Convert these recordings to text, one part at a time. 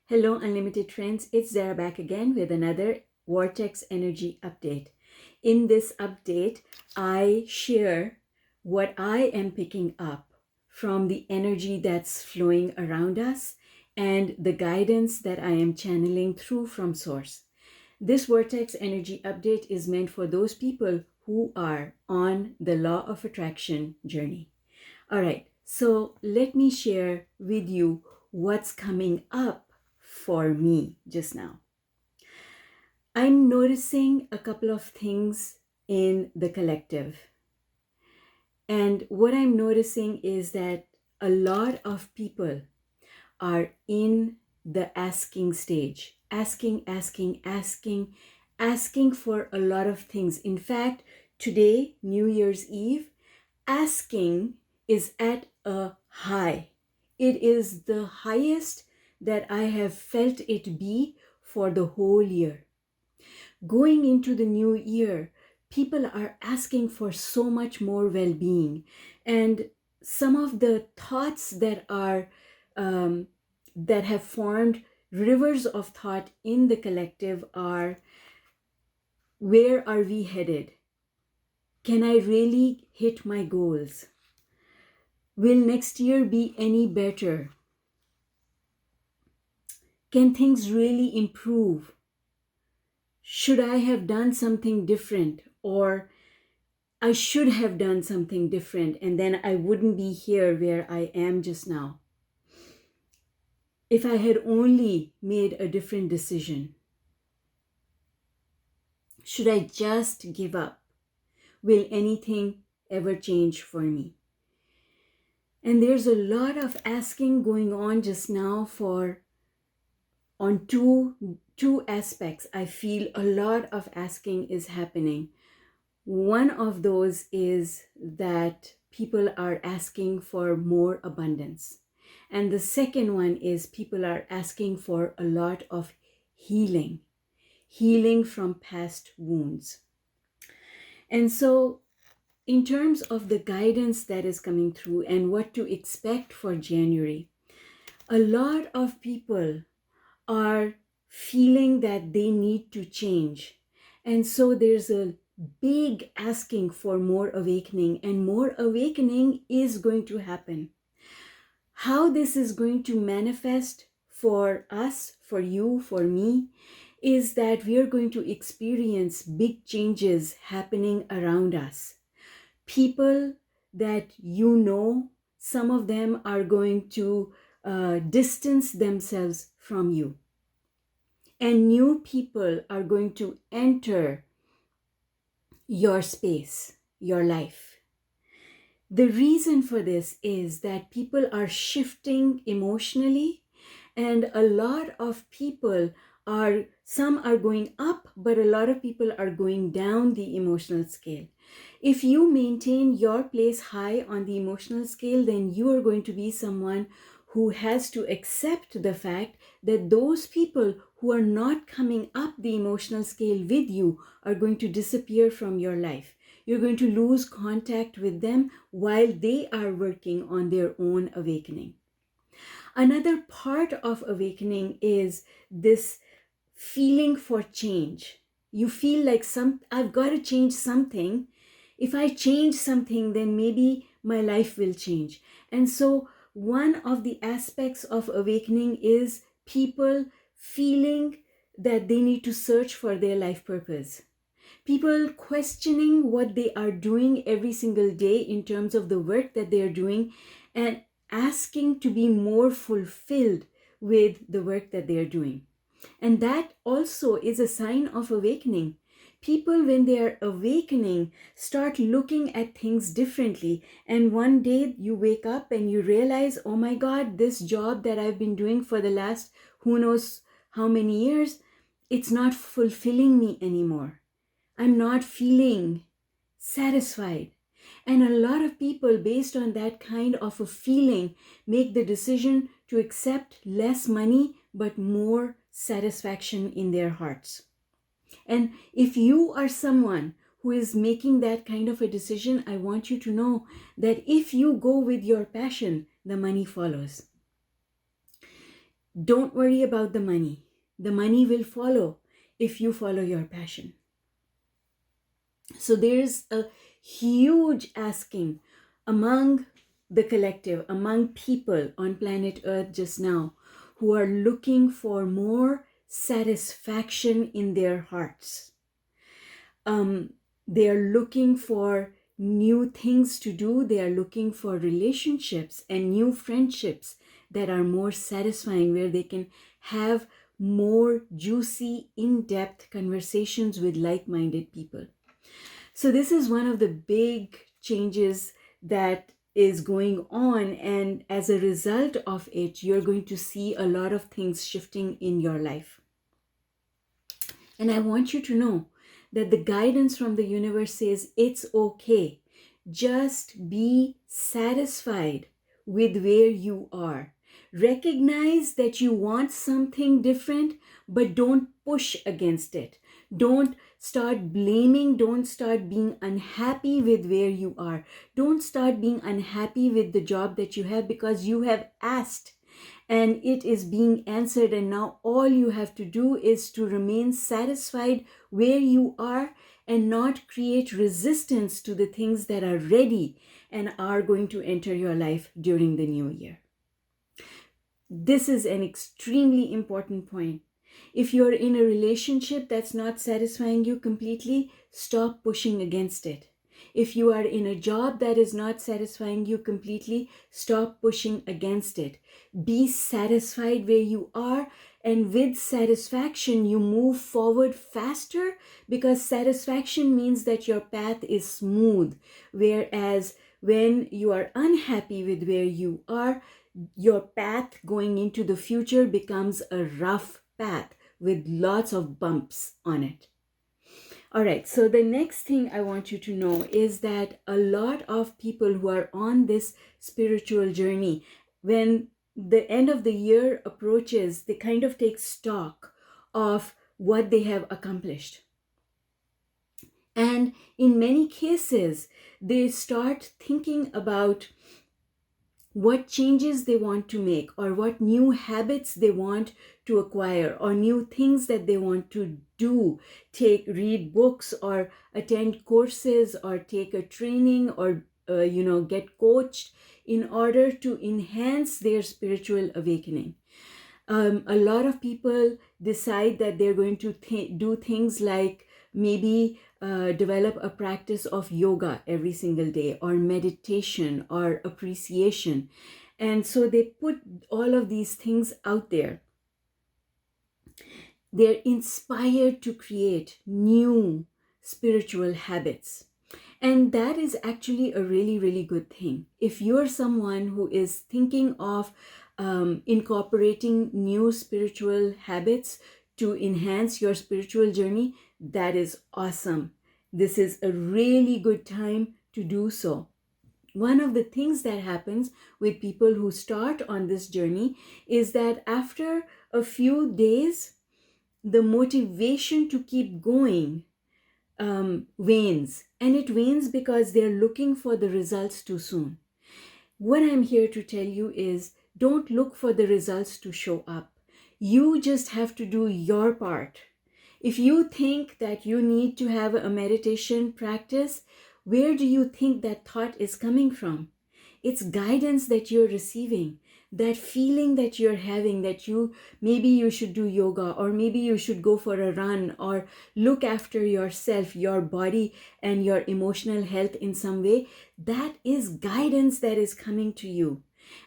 Hello, Unlimited Friends. It's Zara back again with another Vortex Energy update. In this update, I share what I am picking up from the energy that's flowing around us and the guidance that I am channeling through from Source. This Vortex Energy update is meant for those people who are on the Law of Attraction journey. All right, so let me share with you what's coming up for me just now. I'm noticing a couple of things in the collective. And what I'm noticing is that a lot of people are in the asking stage, asking for a lot of things. In fact, today, New Year's Eve, asking is at a high. It is the highest that I have felt it be for the whole year. Going into the new year, people are asking for so much more well-being. And some of the thoughts that have formed rivers of thought in the collective are, where are we headed? Can I really hit my goals? Will next year be any better? Can things really improve? Should I have done something different? Or I should have done something different and then I wouldn't be here where I am just now. If I had only made a different decision. Should I just give up? Will anything ever change for me? And there's a lot of asking going on just now on two aspects. I feel a lot of asking is happening. One of those is that people are asking for more abundance. And the second one is people are asking for a lot of healing from past wounds. And so in terms of the guidance that is coming through and what to expect for January, a lot of people are feeling that they need to change. And so there's a big asking for more awakening, and more awakening is going to happen. How this is going to manifest for us, for you, for me, is that we are going to experience big changes happening around us. People that you know, some of them are going to distance themselves from you. And new people are going to enter your space, your life. The reason for this is that people are shifting emotionally, and a lot of people some are going up, but a lot of people are going down the emotional scale. If you maintain your place high on the emotional scale, then you are going to be someone who has to accept the fact that those people who are not coming up the emotional scale with you are going to disappear from your life. You're going to lose contact with them while they are working on their own awakening. Another part of awakening is this feeling for change. You feel like I've got to change something. If I change something, then maybe my life will change. And so one of the aspects of awakening is people feeling that they need to search for their life purpose. People questioning what they are doing every single day in terms of the work that they are doing, and asking to be more fulfilled with the work that they are doing. And that also is a sign of awakening. People, when they are awakening, start looking at things differently. And one day you wake up and you realize, oh my God, this job that I've been doing for the last who knows how many years, it's not fulfilling me anymore. I'm not feeling satisfied. And a lot of people, based on that kind of a feeling, make the decision to accept less money but more satisfaction in their hearts. And if you are someone who is making that kind of a decision, I want you to know that if you go with your passion, the money follows. Don't worry about the money. The money will follow if you follow your passion. So there's a huge asking among the collective, among people on planet Earth just now, who are looking for more satisfaction in their hearts. They are looking for new things to do. They are looking for relationships and new friendships that are more satisfying, where they can have more juicy, in-depth conversations with like-minded people. So this is one of the big changes that is going on, and as a result of it, you're going to see a lot of things shifting in your life. And I want you to know that the guidance from the universe says it's okay. Just be satisfied with where you are. Recognize that you want something different, but don't push against it. Don't start blaming. Don't start being unhappy with where you are. Don't start being unhappy with the job that you have, because you have asked and it is being answered. And now all you have to do is to remain satisfied where you are and not create resistance to the things that are ready and are going to enter your life during the new year. This is an extremely important point. If you're in a relationship that's not satisfying you completely, stop pushing against it. If you are in a job that is not satisfying you completely, stop pushing against it. Be satisfied where you are, and with satisfaction, you move forward faster, because satisfaction means that your path is smooth. Whereas when you are unhappy with where you are, your path going into the future becomes a rough path with lots of bumps on it. All right, so the next thing I want you to know is that a lot of people who are on this spiritual journey, when the end of the year approaches, they kind of take stock of what they have accomplished. And in many cases, they start thinking about what changes they want to make, or what new habits they want to acquire, or new things that they want to do, read books or attend courses or take a training or get coached in order to enhance their spiritual awakening. A lot of people decide that they're going to do things like maybe develop a practice of yoga every single day, or meditation, or appreciation. And so they put all of these things out there. They're inspired to create new spiritual habits. And that is actually a really, really good thing. If you're someone who is thinking of incorporating new spiritual habits to enhance your spiritual journey, that is awesome. This is a really good time to do so. One of the things that happens with people who start on this journey is that after a few days, the motivation to keep going wanes. And it wanes because they're looking for the results too soon. What I'm here to tell you is, don't look for the results to show up. You just have to do your part. If you think that you need to have a meditation practice, where do you think that thought is coming from? It's guidance that you're receiving. That feeling that you're having, that maybe you should do yoga, or maybe you should go for a run, or look after yourself, your body and your emotional health in some way, that is guidance that is coming to you.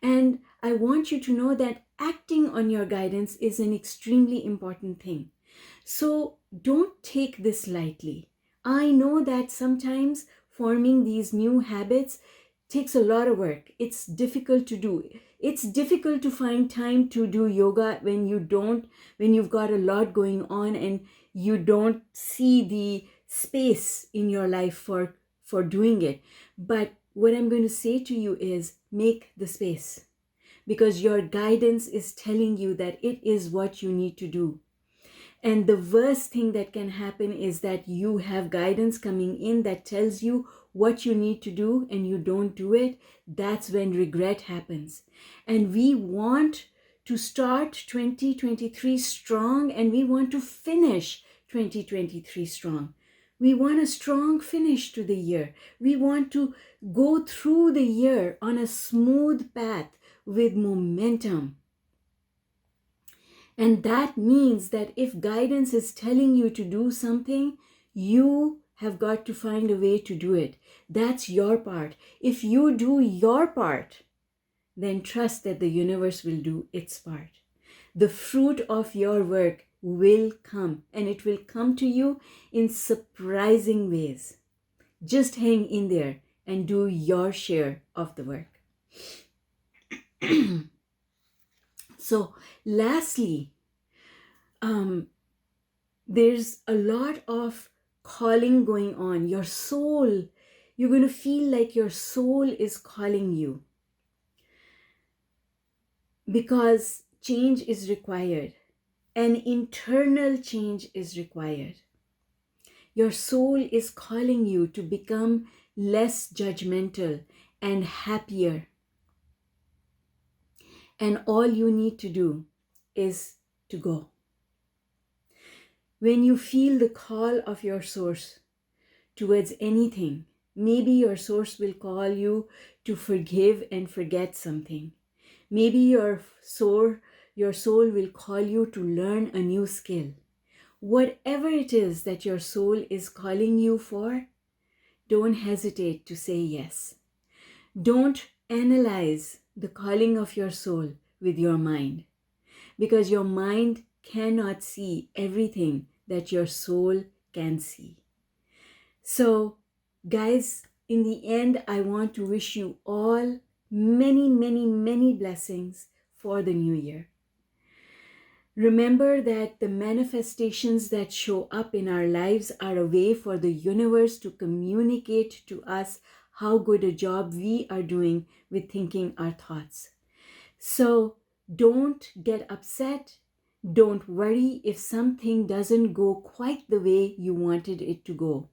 And I want you to know that acting on your guidance is an extremely important thing. So don't take this lightly. I know that sometimes forming these new habits takes a lot of work. It's difficult to do. It's difficult to find time to do yoga when you've got a lot going on and you don't see the space in your life for doing it. But what I'm going to say to you is, make the space, because your guidance is telling you that it is what you need to do. And the worst thing that can happen is that you have guidance coming in that tells you what you need to do and you don't do it. That's when regret happens. And we want to start 2023 strong, and we want to finish 2023 strong. We want a strong finish to the year. We want to go through the year on a smooth path with momentum. And that means that if guidance is telling you to do something, you have got to find a way to do it. That's your part. If you do your part, then trust that the universe will do its part. The fruit of your work will come, and it will come to you in surprising ways. Just hang in there and do your share of the work. So, lastly, there's a lot of calling going on. Your soul, you're going to feel like your soul is calling you, because change is required. An internal change is required. Your soul is calling you to become less judgmental and happier. And all you need to do is to go. When you feel the call of your source towards anything, maybe your source will call you to forgive and forget something. Maybe your soul will call you to learn a new skill. Whatever it is that your soul is calling you for, don't hesitate to say yes. Don't analyze the calling of your soul with your mind, because your mind cannot see everything that your soul can see. So, guys, in the end, I want to wish you all many, many, many blessings for the new year. Remember that the manifestations that show up in our lives are a way for the universe to communicate to us how good a job we are doing with thinking our thoughts. So don't get upset. Don't worry if something doesn't go quite the way you wanted it to go.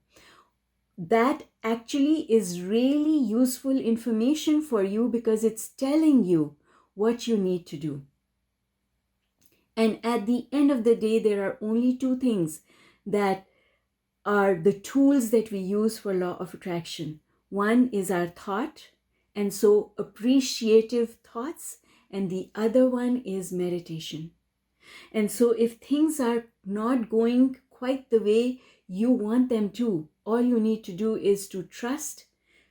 That actually is really useful information for you, because it's telling you what you need to do. And at the end of the day, there are only two things that are the tools that we use for law of attraction. One is our thought, and so appreciative thoughts, and the other one is meditation. And so if things are not going quite the way you want them to, all you need to do is to trust,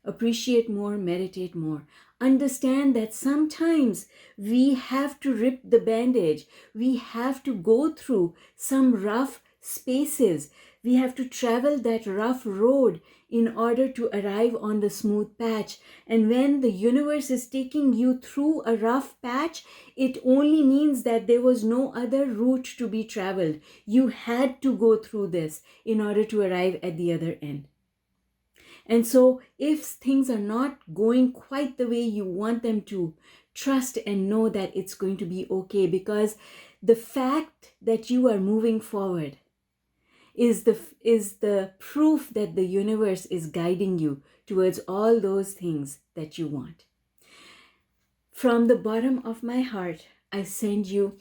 appreciate more, meditate more. Understand that sometimes we have to rip the bandage. We have to go through some rough spaces. We have to travel that rough road in order to arrive on the smooth patch. And when the universe is taking you through a rough patch, it only means that there was no other route to be traveled. You had to go through this in order to arrive at the other end. And so if things are not going quite the way you want them to, trust and know that it's going to be okay, because the fact that you are moving forward is the proof that the universe is guiding you towards all those things that you want. From the bottom of my heart, I send you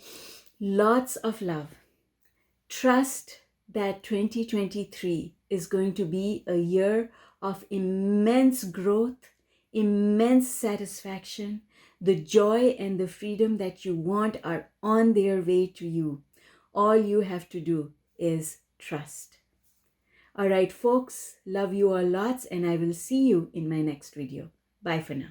lots of love. Trust that 2023 is going to be a year of immense growth, immense satisfaction. The joy and the freedom that you want are on their way to you. All you have to do is trust. All right, folks, love you all lots, and I will see you in my next video. Bye for now.